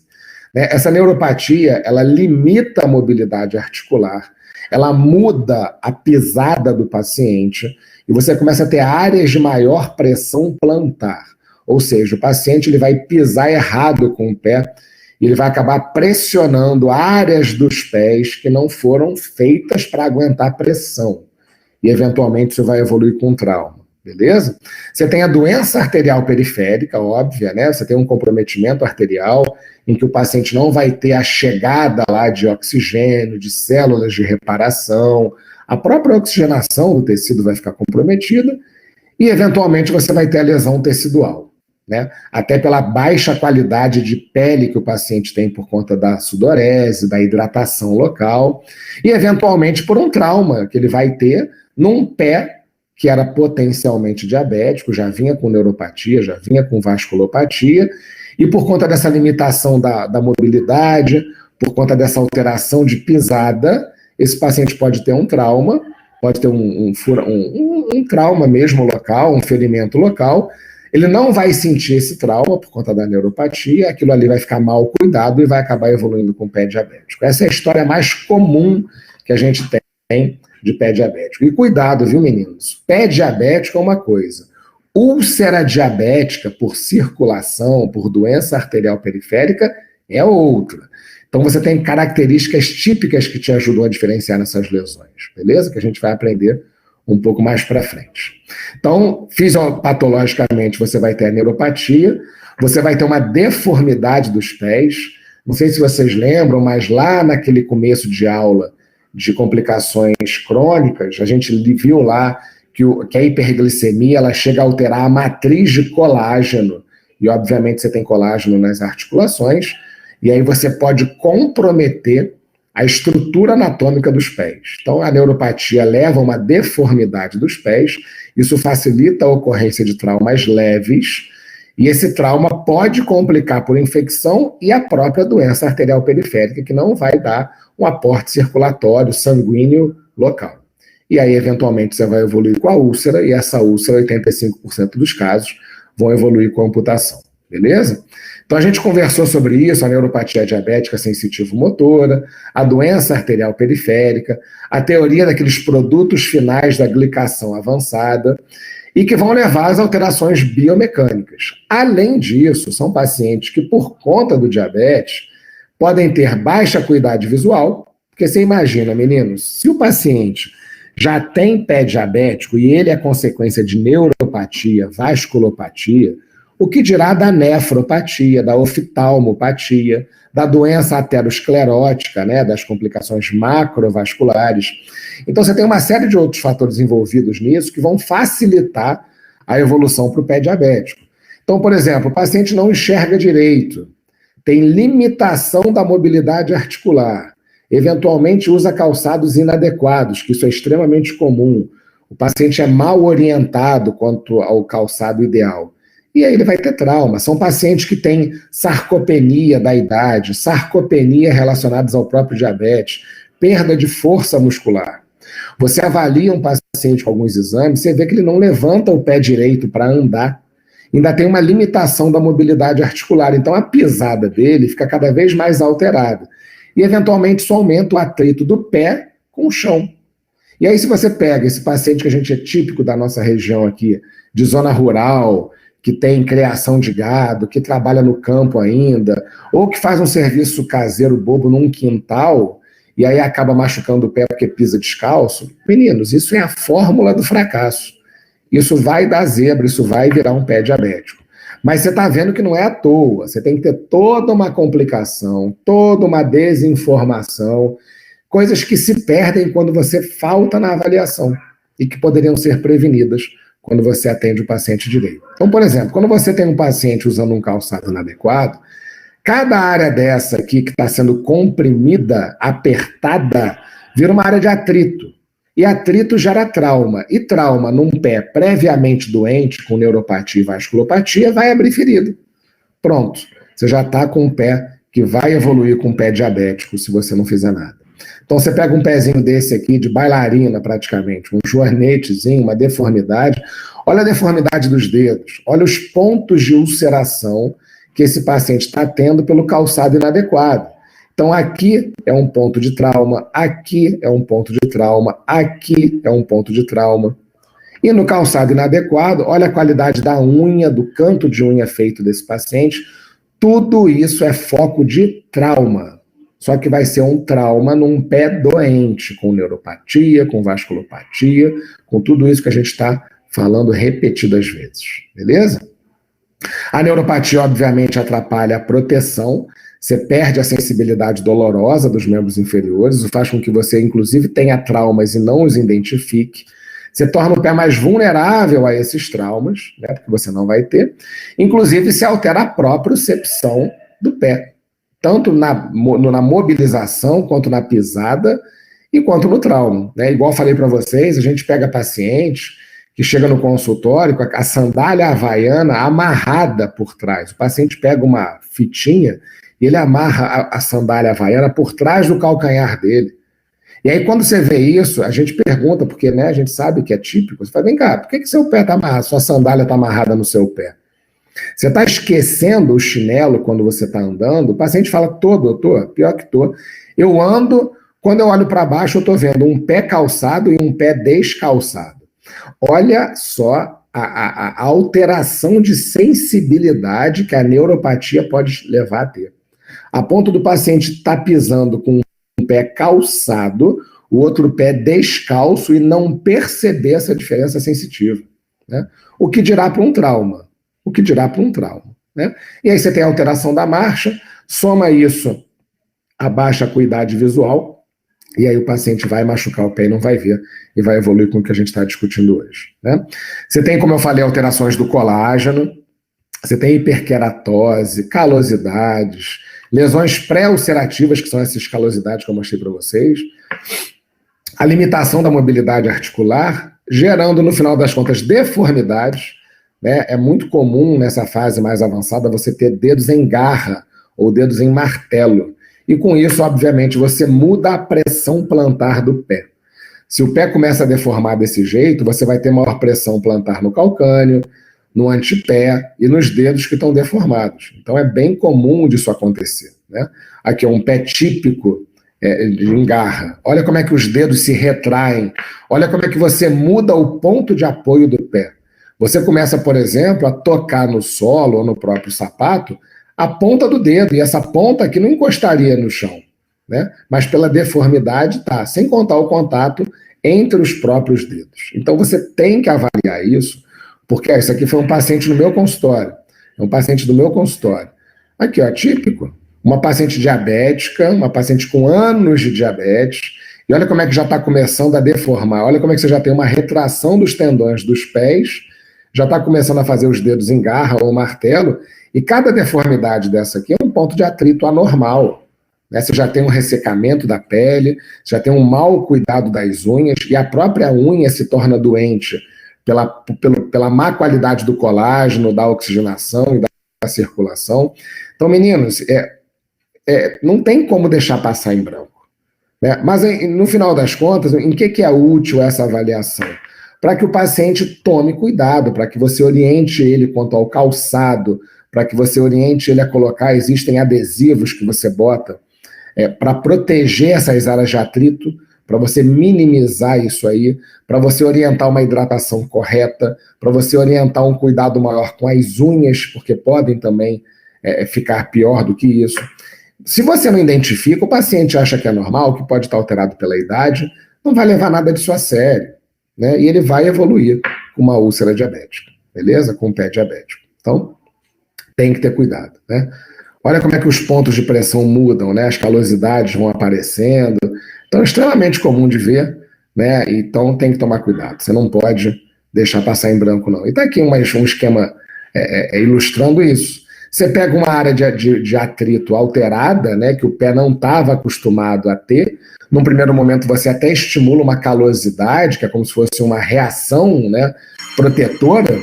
A: Né? Essa neuropatia, ela limita a mobilidade articular, ela muda a pisada do paciente e você começa a ter áreas de maior pressão plantar. Ou seja, o paciente ele vai pisar errado com o pé e ele vai acabar pressionando áreas dos pés que não foram feitas para aguentar pressão. E, eventualmente, isso vai evoluir com trauma, beleza? Você tem a doença arterial periférica, óbvia, né? Você tem um comprometimento arterial em que o paciente não vai ter a chegada lá de oxigênio, de células de reparação, a própria oxigenação do tecido vai ficar comprometida e, eventualmente, você vai ter a lesão tecidual, né? Até pela baixa qualidade de pele que o paciente tem por conta da sudorese, da hidratação local e, eventualmente, por um trauma que ele vai ter num pé que era potencialmente diabético, já vinha com neuropatia, já vinha com vasculopatia, e por conta dessa limitação da mobilidade, por conta dessa alteração de pisada, esse paciente pode ter um trauma, pode ter um trauma mesmo local, um ferimento local, ele não vai sentir esse trauma por conta da neuropatia, aquilo ali vai ficar mal cuidado e vai acabar evoluindo com o pé diabético. Essa é a história mais comum que a gente tem de pé diabético. E cuidado, viu, meninos? Pé diabético é uma coisa. Úlcera diabética por circulação, por doença arterial periférica, é outra. Então você tem características típicas que te ajudam a diferenciar nessas lesões, beleza? Que a gente vai aprender um pouco mais para frente. Então, fisiopatologicamente, você vai ter a neuropatia, você vai ter uma deformidade dos pés. Não sei se vocês lembram, mas lá naquele começo de aula de complicações crônicas, a gente viu lá que a hiperglicemia ela chega a alterar a matriz de colágeno, e obviamente você tem colágeno nas articulações, e aí você pode comprometer a estrutura anatômica dos pés. Então a neuropatia leva a uma deformidade dos pés, isso facilita a ocorrência de traumas leves, e esse trauma pode complicar por infecção e a própria doença arterial periférica, que não vai dar um aporte circulatório sanguíneo local. E aí, eventualmente, você vai evoluir com a úlcera, e essa úlcera, 85% dos casos, vão evoluir com a amputação. Beleza? Então, a gente conversou sobre isso, a neuropatia diabética sensitivo-motora, a doença arterial periférica, a teoria daqueles produtos finais da glicação avançada, e que vão levar às alterações biomecânicas. Além disso, são pacientes que, por conta do diabetes, podem ter baixa acuidade visual, porque você imagina, meninos, se o paciente já tem pé diabético e ele é consequência de neuropatia, vasculopatia, o que dirá da nefropatia, da oftalmopatia, da doença aterosclerótica, né, das complicações macrovasculares. Então você tem uma série de outros fatores envolvidos nisso que vão facilitar a evolução para o pé diabético. Então, por exemplo, o paciente não enxerga direito, tem limitação da mobilidade articular, eventualmente usa calçados inadequados, que isso é extremamente comum. O paciente é mal orientado quanto ao calçado ideal. E aí ele vai ter trauma. São pacientes que têm sarcopenia da idade, sarcopenia relacionadas ao próprio diabetes, perda de força muscular. Você avalia um paciente com alguns exames, você vê que ele não levanta o pé direito para andar, ainda tem uma limitação da mobilidade articular, então a pisada dele fica cada vez mais alterada. E, eventualmente, isso aumenta o atrito do pé com o chão. E aí, se você pega esse paciente que a gente é típico da nossa região aqui, de zona rural, que tem criação de gado, que trabalha no campo ainda, ou que faz um serviço caseiro bobo num quintal, e aí acaba machucando o pé porque pisa descalço, meninos, isso é a fórmula do fracasso. Isso vai dar zebra, isso vai virar um pé diabético. Mas você está vendo que não é à toa, você tem que ter toda uma complicação, toda uma desinformação, coisas que se perdem quando você falta na avaliação e que poderiam ser prevenidas quando você atende o paciente direito. Então, por exemplo, quando você tem um paciente usando um calçado inadequado, cada área dessa aqui que está sendo comprimida, apertada, vira uma área de atrito. E atrito gera trauma. E trauma num pé previamente doente, com neuropatia e vasculopatia, vai abrir ferida. Pronto. Você já está com um pé que vai evoluir com um pé diabético se você não fizer nada. Então você pega um pezinho desse aqui, de bailarina praticamente, um joanetezinho, uma deformidade. Olha a deformidade dos dedos. Olha os pontos de ulceração que esse paciente está tendo pelo calçado inadequado. Então, aqui é um ponto de trauma, aqui é um ponto de trauma, aqui é um ponto de trauma. E no calçado inadequado, olha a qualidade da unha, do canto de unha feito desse paciente. Tudo isso é foco de trauma. Só que vai ser um trauma num pé doente, com neuropatia, com vasculopatia, com tudo isso que a gente está falando repetidas vezes. Beleza? A neuropatia, obviamente, atrapalha a proteção. Você perde a sensibilidade dolorosa dos membros inferiores, o faz com que você, inclusive, tenha traumas e não os identifique. Você torna o pé mais vulnerável a esses traumas, né, porque você não vai ter. Inclusive, se altera a propriocepção do pé, tanto na mobilização, quanto na pisada, e quanto no trauma. Né? Igual falei para vocês, a gente pega paciente que chega no consultório com a sandália havaiana amarrada por trás. O paciente pega uma fitinha e ele amarra a sandália havaiana por trás do calcanhar dele. E aí, quando você vê isso, a gente pergunta, porque né, a gente sabe que é típico, você fala, vem cá, por que seu pé está amarrado, sua sandália está amarrada no seu pé? Você está esquecendo o chinelo quando você está andando? O paciente fala, doutor, pior que tô. Eu ando, quando eu olho para baixo, eu estou vendo um pé calçado e um pé descalçado. Olha só a alteração de sensibilidade que a neuropatia pode levar a ter. A ponto do paciente estar pisando com um pé calçado, o outro pé descalço e não perceber essa diferença sensitiva. Né? O que dirá para um trauma? Né? E aí você tem a alteração da marcha, soma isso a baixa acuidade visual, e aí o paciente vai machucar o pé e não vai ver, e vai evoluir com o que a gente está discutindo hoje. Né? Você tem, como eu falei, alterações do colágeno, você tem hiperqueratose, calosidades, lesões pré-ulcerativas, que são essas calosidades que eu mostrei para vocês, a limitação da mobilidade articular, gerando, no final das contas, deformidades. Né? É muito comum, nessa fase mais avançada, você ter dedos em garra ou dedos em martelo. E com isso, obviamente, você muda a pressão plantar do pé. Se o pé começa a deformar desse jeito, você vai ter maior pressão plantar no calcâneo, no antepé e nos dedos que estão deformados. Então é bem comum disso acontecer. Né? Aqui é um pé típico em garra. Olha como é que os dedos se retraem. Olha como é que você muda o ponto de apoio do pé. Você começa, por exemplo, a tocar no solo ou no próprio sapato a ponta do dedo, e essa ponta aqui não encostaria no chão, né? Mas pela deformidade tá, sem contar o contato entre os próprios dedos. Então você tem que avaliar isso, porque isso aqui foi um paciente no meu consultório, é um paciente do meu consultório. Aqui, ó, típico, uma paciente diabética, uma paciente com anos de diabetes, e olha como é que já está começando a deformar, olha como é que você já tem uma retração dos tendões dos pés, já está começando a fazer os dedos em garra ou martelo, e cada deformidade dessa aqui é um ponto de atrito anormal. Né? Você já tem um ressecamento da pele, já tem um mau cuidado das unhas, e a própria unha se torna doente pela má qualidade do colágeno, da oxigenação e da circulação. Então, meninos, não tem como deixar passar em branco. Né? Mas, no final das contas, em que é útil essa avaliação? Para que o paciente tome cuidado, para que você oriente ele quanto ao calçado, para que você oriente ele a colocar, existem adesivos que você bota para proteger essas áreas de atrito, para você minimizar isso aí, para você orientar uma hidratação correta, para você orientar um cuidado maior com as unhas, porque podem também ficar pior do que isso. Se você não identifica, o paciente acha que é normal, que pode estar alterado pela idade, não vai levar nada disso a sério. Né? E ele vai evoluir com uma úlcera diabética, beleza? Com o pé diabético. Então, tem que ter cuidado, né? Olha como é que os pontos de pressão mudam, né? As calosidades vão aparecendo. Então, é extremamente comum de ver, né? Então, tem que tomar cuidado. Você não pode deixar passar em branco, não. E tá aqui um esquema ilustrando isso. Você pega uma área de atrito alterada, né? Que o pé não estava acostumado a ter. Num primeiro momento, você até estimula uma calosidade, que é como se fosse uma reação, né, protetora,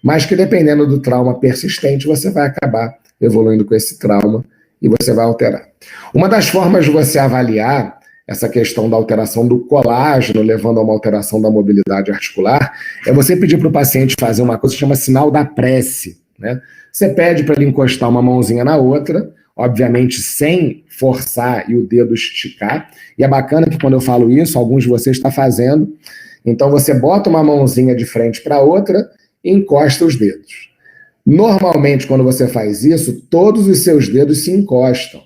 A: mas que dependendo do trauma persistente, você vai acabar evoluindo com esse trauma e você vai alterar. Uma das formas de você avaliar essa questão da alteração do colágeno, levando a uma alteração da mobilidade articular, é você pedir para o paciente fazer uma coisa que chama sinal da prece. Né? Você pede para ele encostar uma mãozinha na outra, obviamente sem forçar e o dedo esticar. E é bacana que quando eu falo isso, alguns de vocês estão fazendo. Então você bota uma mãozinha de frente para a outra e encosta os dedos. Normalmente, quando você faz isso, todos os seus dedos se encostam.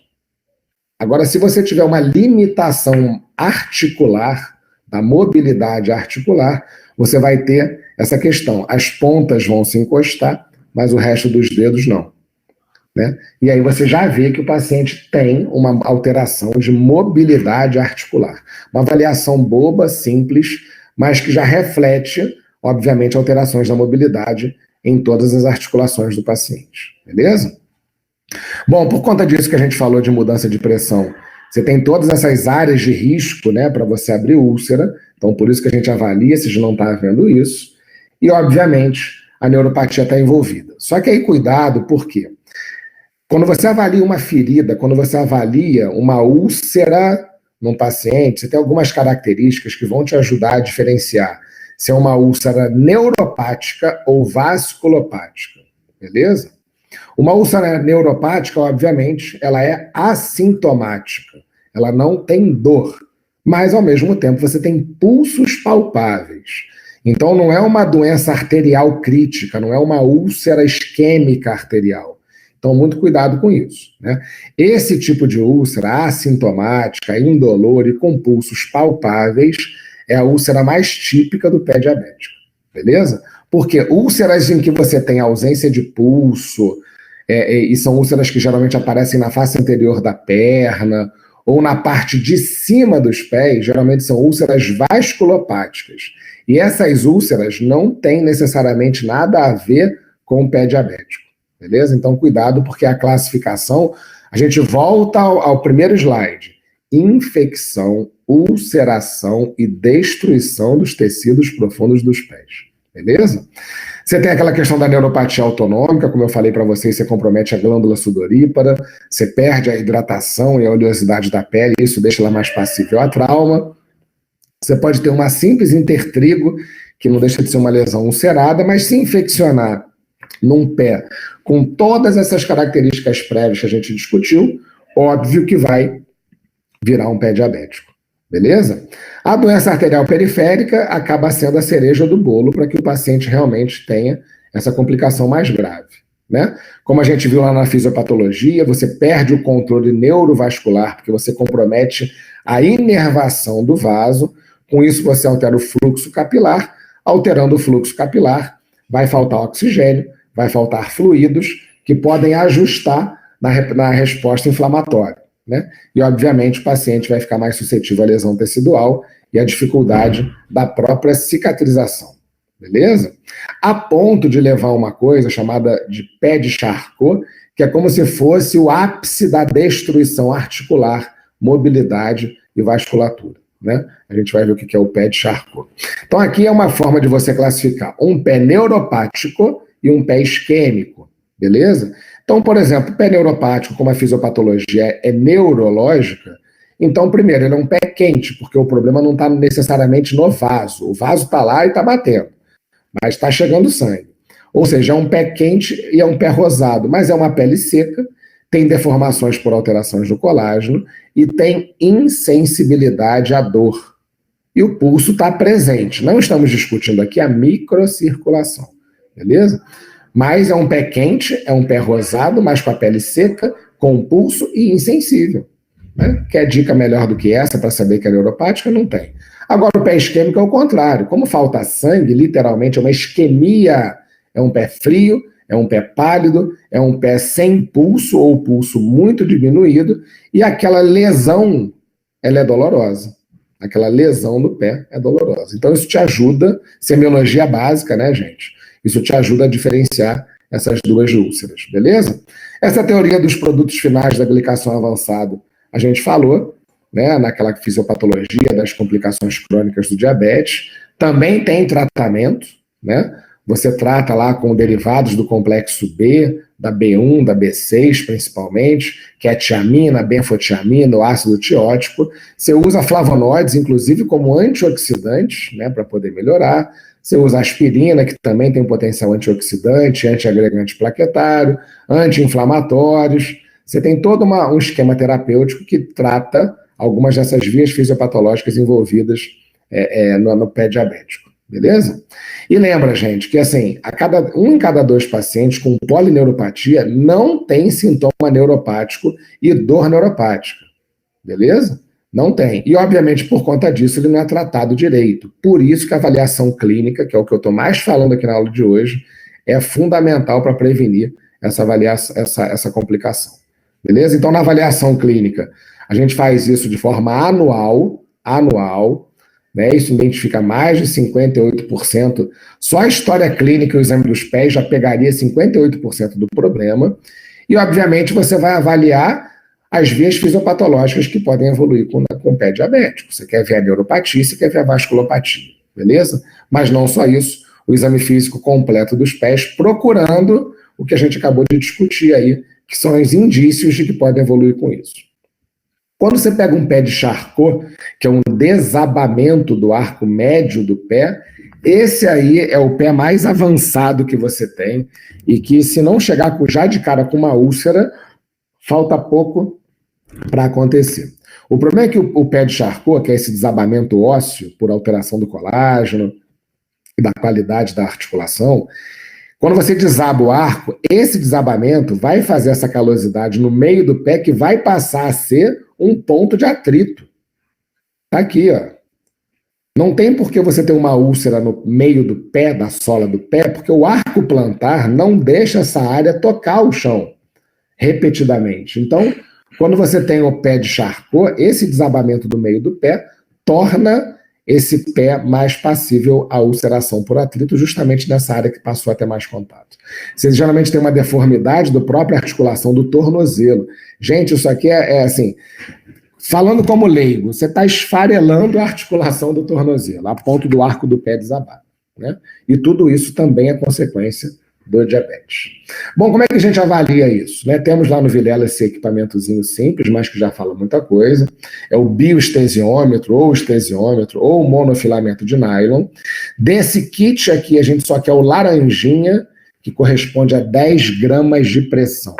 A: Agora, se você tiver uma limitação articular, da mobilidade articular, você vai ter essa questão. As pontas vão se encostar, mas o resto dos dedos não. Né? E aí você já vê que o paciente tem uma alteração de mobilidade articular. Uma avaliação boba, simples, mas que já reflete, obviamente, alterações da mobilidade em todas as articulações do paciente. Beleza? Bom, por conta disso que a gente falou de mudança de pressão, você tem todas essas áreas de risco, né, para você abrir úlcera, então por isso que a gente avalia se não está havendo isso, e obviamente a neuropatia está envolvida. Só que aí cuidado, por quê? Quando você avalia uma ferida, quando você avalia uma úlcera num paciente, você tem algumas características que vão te ajudar a diferenciar se é uma úlcera neuropática ou vasculopática, beleza? Uma úlcera neuropática, obviamente, ela é assintomática, ela não tem dor, mas ao mesmo tempo você tem pulsos palpáveis. Então não é uma doença arterial crítica, não é uma úlcera isquêmica arterial. Então muito cuidado com isso, né? Esse tipo de úlcera assintomática, indolor e com pulsos palpáveis é a úlcera mais típica do pé diabético, beleza? Porque úlceras em que você tem ausência de pulso, e são úlceras que geralmente aparecem na face anterior da perna ou na parte de cima dos pés, geralmente são úlceras vasculopáticas. E essas úlceras não têm necessariamente nada a ver com o pé diabético, beleza? Então cuidado, porque a classificação, a gente volta ao primeiro slide, infecção, ulceração e destruição dos tecidos profundos dos pés, beleza? Você tem aquela questão da neuropatia autonômica, como eu falei para vocês, você compromete a glândula sudorípara, você perde a hidratação e a oleosidade da pele, isso deixa ela mais passível a trauma. Você pode ter uma simples intertrigo, que não deixa de ser uma lesão ulcerada, mas se infeccionar num pé com todas essas características prévias que a gente discutiu, óbvio que vai virar um pé diabético. Beleza? A doença arterial periférica acaba sendo a cereja do bolo para que o paciente realmente tenha essa complicação mais grave, né? Como a gente viu lá na fisiopatologia, você perde o controle neurovascular porque você compromete a inervação do vaso, com isso você altera o fluxo capilar, alterando o fluxo capilar, vai faltar oxigênio, vai faltar fluidos que podem ajustar na resposta inflamatória. Né? E, obviamente, o paciente vai ficar mais suscetível à lesão tecidual e à dificuldade da própria cicatrização, beleza? A ponto de levar uma coisa chamada de pé de Charcot, que é como se fosse o ápice da destruição articular, mobilidade e vasculatura, né? A gente vai ver o que é o pé de Charcot. Então, aqui é uma forma de você classificar um pé neuropático e um pé isquêmico, beleza? Então, por exemplo, pé neuropático, como a fisiopatologia é neurológica, então, primeiro, ele é um pé quente, porque o problema não está necessariamente no vaso. O vaso está lá e está batendo, mas está chegando sangue. Ou seja, é um pé quente e é um pé rosado, mas é uma pele seca, tem deformações por alterações do colágeno e tem insensibilidade à dor. E o pulso está presente. Não estamos discutindo aqui a microcirculação, beleza? Mas é um pé quente, é um pé rosado, mas com a pele seca, com pulso e insensível. Né? Quer dica melhor do que essa para saber que é neuropática? Não tem. Agora, o pé isquêmico é o contrário. Como falta sangue, literalmente é uma isquemia. É um pé frio, é um pé pálido, é um pé sem pulso ou pulso muito diminuído e aquela lesão, ela é dolorosa. Aquela lesão no pé é dolorosa. Então, isso te ajuda, semiologia básica, né, gente? Isso te ajuda a diferenciar essas duas úlceras, beleza? Essa teoria dos produtos finais da glicação avançada, a gente falou, né, naquela fisiopatologia das complicações crônicas do diabetes, também tem tratamento, né? Você trata lá com derivados do complexo B, da B1, da B6 principalmente, que é a tiamina, a benfotiamina, o ácido tiótico. Você usa flavonoides, inclusive, como antioxidantes, né, para poder melhorar. Você usa aspirina, que também tem um potencial antioxidante, antiagregante plaquetário, anti-inflamatórios. você tem todo um esquema terapêutico que trata algumas dessas vias fisiopatológicas envolvidas no pé diabético, beleza? E lembra, gente, que assim, um em cada dois pacientes com polineuropatia não tem sintoma neuropático e dor neuropática, beleza? Não tem. E, obviamente, por conta disso, ele não é tratado direito. Por isso que a avaliação clínica, que é o que eu estou mais falando aqui na aula de hoje, é fundamental para prevenir essa complicação. Beleza? Então, na avaliação clínica, a gente faz isso de forma anual, né? Isso identifica mais de 58%. Só a história clínica e o exame dos pés já pegaria 58% do problema. E, obviamente, você vai avaliar as vias fisiopatológicas que podem evoluir com o pé diabético. Você quer ver a neuropatia, você quer ver a vasculopatia, beleza? Mas não só isso, o exame físico completo dos pés, procurando o que a gente acabou de discutir aí, que são os indícios de que podem evoluir com isso. Quando você pega um pé de Charcot, que é um desabamento do arco médio do pé, esse aí é o pé mais avançado que você tem e que, se não chegar já de cara com uma úlcera, falta pouco para acontecer. O problema é que o pé de Charcot, que é esse desabamento ósseo por alteração do colágeno e da qualidade da articulação, quando você desaba o arco, esse desabamento vai fazer essa calosidade no meio do pé que vai passar a ser um ponto de atrito. Tá aqui, ó. Não tem por que você ter uma úlcera no meio do pé, da sola do pé, porque o arco plantar não deixa essa área tocar o chão repetidamente. Então, quando você tem o pé de Charcot, esse desabamento do meio do pé torna esse pé mais passível à ulceração por atrito, justamente nessa área que passou a ter mais contato. Você geralmente tem uma deformidade da própria articulação do tornozelo. Gente, isso aqui é assim, falando como leigo, você está esfarelando a articulação do tornozelo, a ponto do arco do pé desabar, né? E tudo isso também é consequência do diabetes. Bom, como é que a gente avalia isso? Né? Temos lá no Vilela esse equipamentozinho simples, mas que já fala muita coisa. É o biostesiômetro, ou estesiômetro, ou o monofilamento de nylon. Desse kit aqui, a gente só quer o laranjinha, que corresponde a 10 gramas de pressão.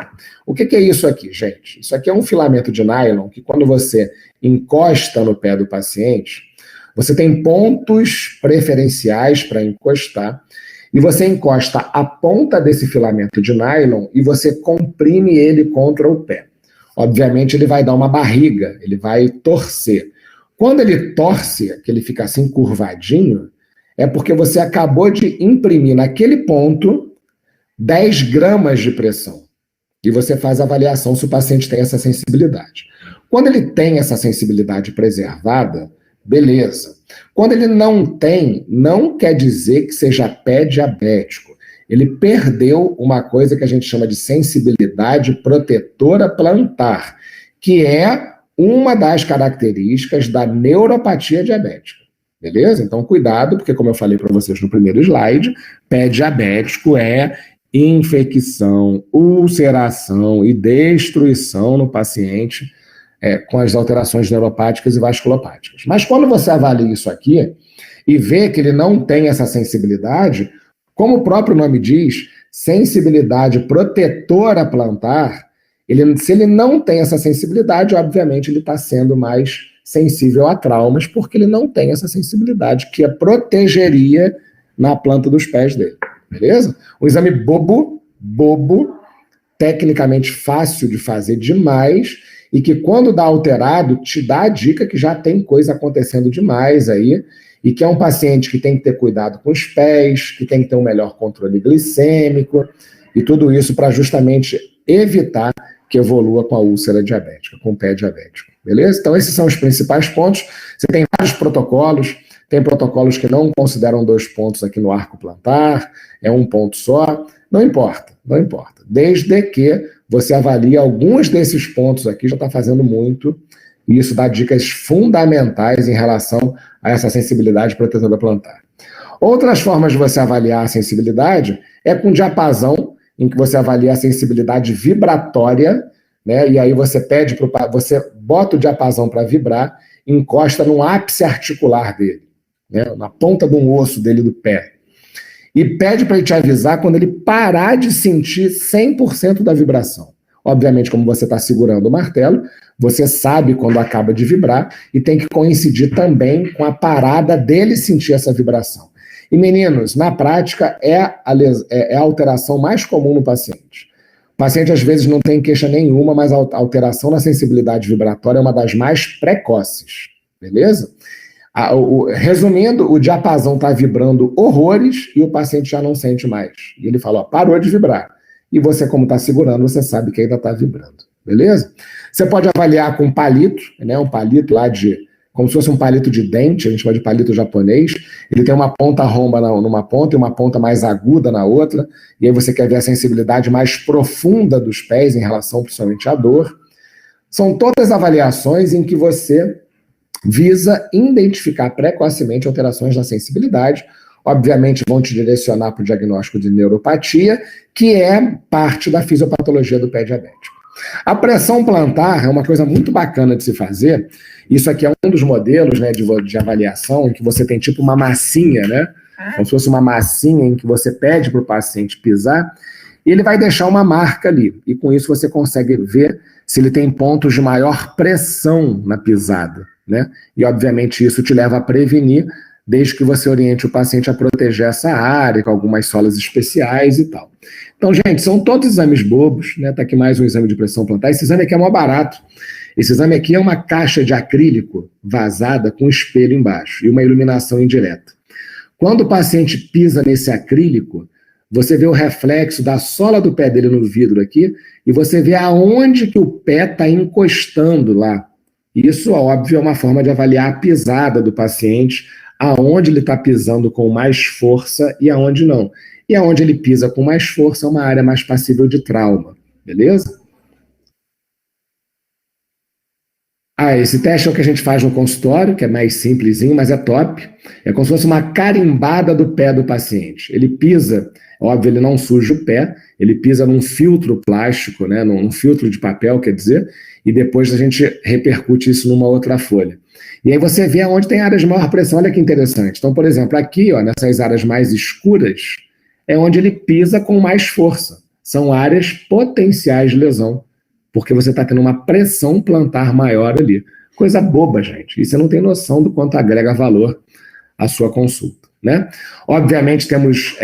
A: O que é isso aqui, gente? Isso aqui é um filamento de nylon que, quando você encosta no pé do paciente, você tem pontos preferenciais para encostar, e você encosta a ponta desse filamento de nylon e você comprime ele contra o pé. Obviamente, ele vai dar uma barriga, ele vai torcer. Quando ele torce, que ele fica assim curvadinho, é porque você acabou de imprimir naquele ponto 10 gramas de pressão. E você faz a avaliação se o paciente tem essa sensibilidade. Quando ele tem essa sensibilidade preservada, beleza. Quando ele não tem, não quer dizer que seja pé diabético. Ele perdeu uma coisa que a gente chama de sensibilidade protetora plantar, que é uma das características da neuropatia diabética. Beleza? Então, cuidado, porque, como eu falei para vocês no primeiro slide, pé diabético é infecção, ulceração e destruição no paciente com as alterações neuropáticas e vasculopáticas. Mas quando você avalia isso aqui e vê que ele não tem essa sensibilidade, como o próprio nome diz, sensibilidade protetora plantar, se ele não tem essa sensibilidade, obviamente ele está sendo mais sensível a traumas, porque ele não tem essa sensibilidade que a protegeria na planta dos pés dele. Beleza? Um exame bobo, tecnicamente fácil de fazer demais, e que, quando dá alterado, te dá a dica que já tem coisa acontecendo demais aí, e que é um paciente que tem que ter cuidado com os pés, que tem que ter um melhor controle glicêmico, e tudo isso para justamente evitar que evolua com a úlcera diabética, com o pé diabético. Beleza? Então, esses são os principais pontos. Você tem vários protocolos. Tem protocolos que não consideram 2 pontos aqui no arco plantar, é um ponto só. Não importa. Desde que você avalie alguns desses pontos aqui, já está fazendo muito, e isso dá dicas fundamentais em relação a essa sensibilidade protetora plantar. Outras formas de você avaliar a sensibilidade é com diapasão, em que você avalia a sensibilidade vibratória, né? E aí você você bota o diapasão para vibrar, encosta no ápice articular dele, né? Na ponta de um osso dele do pé. E pede para ele te avisar quando ele parar de sentir 100% da vibração. Obviamente, como você está segurando o martelo, você sabe quando acaba de vibrar e tem que coincidir também com a parada dele sentir essa vibração. E, meninos, na prática, é a alteração mais comum no paciente. O paciente, às vezes, não tem queixa nenhuma, mas a alteração na sensibilidade vibratória é uma das mais precoces, beleza? Resumindo, o diapasão está vibrando horrores e o paciente já não sente mais. E ele fala, ó, parou de vibrar. E você, como está segurando, você sabe que ainda está vibrando, beleza? Você pode avaliar com um palito, né? Um palito lá como se fosse um palito de dente, a gente chama de palito japonês. Ele tem uma ponta romba numa ponta e uma ponta mais aguda na outra. E aí você quer ver a sensibilidade mais profunda dos pés em relação principalmente à dor. São todas avaliações em que você visa identificar precocemente alterações na sensibilidade. Obviamente vão te direcionar para o diagnóstico de neuropatia, que é parte da fisiopatologia do pé diabético. A pressão plantar é uma coisa muito bacana de se fazer. Isso aqui é um dos modelos, né, de avaliação, em que você tem tipo uma massinha, né? Como se fosse uma massinha em que você pede para o paciente pisar, e ele vai deixar uma marca ali. E com isso você consegue ver se ele tem pontos de maior pressão na pisada, né? E obviamente isso te leva a prevenir, desde que você oriente o paciente a proteger essa área, com algumas solas especiais e tal. Então, gente, são todos exames bobos, né? Tá aqui mais um exame de pressão plantar. Esse exame aqui é mó barato. Esse exame aqui é uma caixa de acrílico vazada com espelho embaixo e uma iluminação indireta. Quando o paciente pisa nesse acrílico, você vê o reflexo da sola do pé dele no vidro aqui e você vê aonde que o pé está encostando lá. Isso, óbvio, é uma forma de avaliar a pisada do paciente, aonde ele está pisando com mais força e aonde não. E aonde ele pisa com mais força é uma área mais passível de trauma, beleza? Esse teste é o que a gente faz no consultório, que é mais simplesinho, mas é top. É como se fosse uma carimbada do pé do paciente. Ele pisa, óbvio, ele não suja o pé, ele pisa num filtro plástico, né, num filtro de papel, quer dizer, e depois a gente repercute isso numa outra folha. E aí você vê onde tem áreas de maior pressão, olha que interessante. Então, por exemplo, aqui, ó, nessas áreas mais escuras, é onde ele pisa com mais força. São áreas potenciais de lesão, porque você está tendo uma pressão plantar maior ali. Coisa boba, gente. E você não tem noção do quanto agrega valor à sua consulta, né? Obviamente temos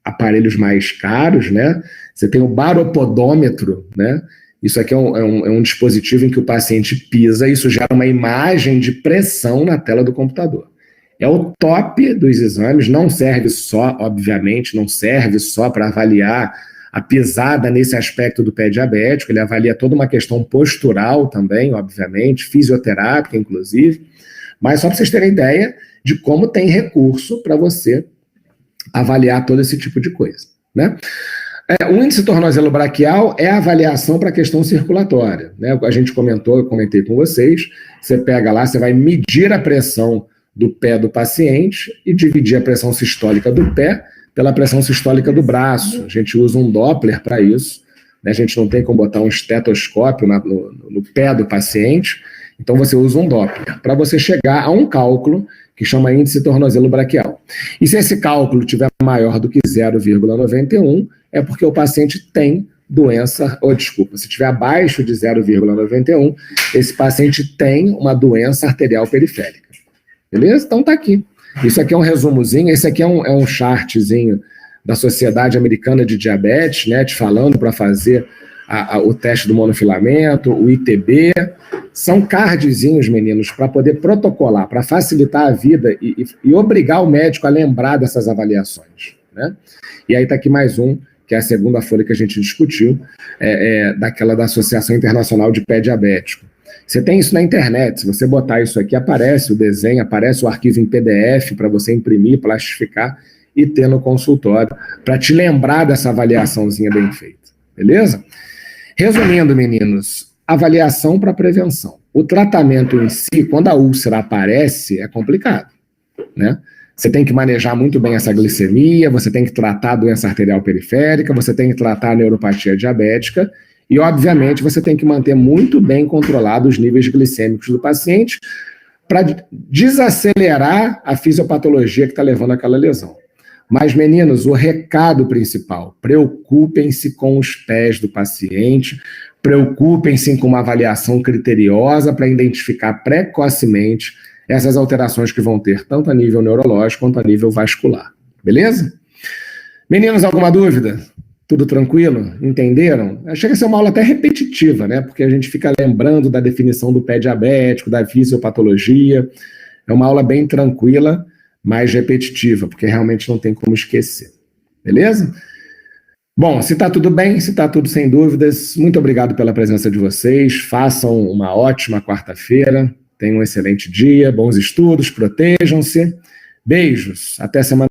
A: aparelhos mais caros, né? Você tem o baropodômetro, né? Isso aqui é um dispositivo em que o paciente pisa e isso gera uma imagem de pressão na tela do computador. É o top dos exames, não serve só, obviamente, não serve só para avaliar a pisada nesse aspecto do pé diabético, ele avalia toda uma questão postural também, obviamente, fisioterápica, inclusive, mas só para vocês terem ideia de como tem recurso para você avaliar todo esse tipo de coisa, né? O índice tornozelo-braquial é a avaliação para a questão circulatória, né? A gente eu comentei com vocês, você pega lá, você vai medir a pressão do pé do paciente e dividir a pressão sistólica do pé pela pressão sistólica do braço. A gente usa um Doppler para isso, né? A gente não tem como botar um estetoscópio no pé do paciente, então você usa um Doppler para você chegar a um cálculo que chama índice tornozelo-braquial. E se esse cálculo tiver maior do que 0,91, é porque o paciente tem doença, se tiver abaixo de 0,91, esse paciente tem uma doença arterial periférica. Beleza? Então tá aqui. Isso aqui é um resumozinho, esse aqui é um chartzinho da Sociedade Americana de Diabetes, né, te falando para fazer o teste do monofilamento, o ITB. São cardzinhos, meninos, para poder protocolar, para facilitar a vida e obrigar o médico a lembrar dessas avaliações, né? E aí está aqui mais um, que é a segunda folha que a gente discutiu, daquela da Associação Internacional de Pé Diabético. Você tem isso na internet, se você botar isso aqui, aparece o desenho, aparece o arquivo em PDF para você imprimir, plastificar e ter no consultório, para te lembrar dessa avaliaçãozinha bem feita, beleza? Resumindo, meninos, avaliação para prevenção. O tratamento em si, quando a úlcera aparece, é complicado, né? Você tem que manejar muito bem essa glicemia, você tem que tratar a doença arterial periférica, você tem que tratar a neuropatia diabética e, obviamente, você tem que manter muito bem controlados os níveis glicêmicos do paciente para desacelerar a fisiopatologia que está levando àquela lesão. Mas, meninos, o recado principal: preocupem-se com os pés do paciente, preocupem-se com uma avaliação criteriosa para identificar precocemente essas alterações que vão ter tanto a nível neurológico quanto a nível vascular. Beleza? Meninos, alguma dúvida? Tudo tranquilo? Entenderam? Chega a ser uma aula até repetitiva, né? Porque a gente fica lembrando da definição do pé diabético, da fisiopatologia. É uma aula bem tranquila, mas repetitiva, porque realmente não tem como esquecer. Beleza? Bom, se está tudo bem, se está tudo sem dúvidas, muito obrigado pela presença de vocês. Façam uma ótima quarta-feira. Tenham um excelente dia, bons estudos, protejam-se. Beijos. Até semana